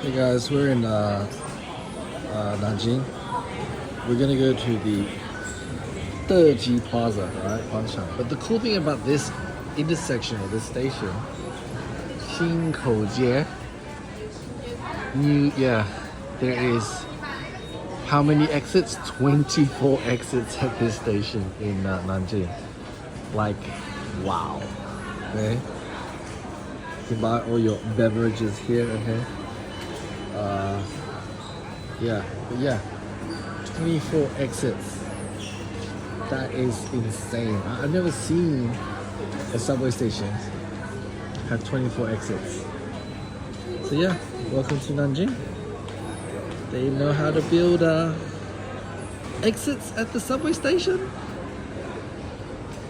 Hey guys, we're in Nanjing. We're gonna go to the Deji Plaza, right? Huangshan. But the cool thing about this intersection or this station, Xinkoujie, there is how many exits? 24 exits at this station in Nanjing. Like, wow. Okay. You can buy all your beverages here, okay? But 24 exits. That is insane. I've never seen a subway station have 24 exits. So yeah, welcome to Nanjing. They know how to build exits at the subway station.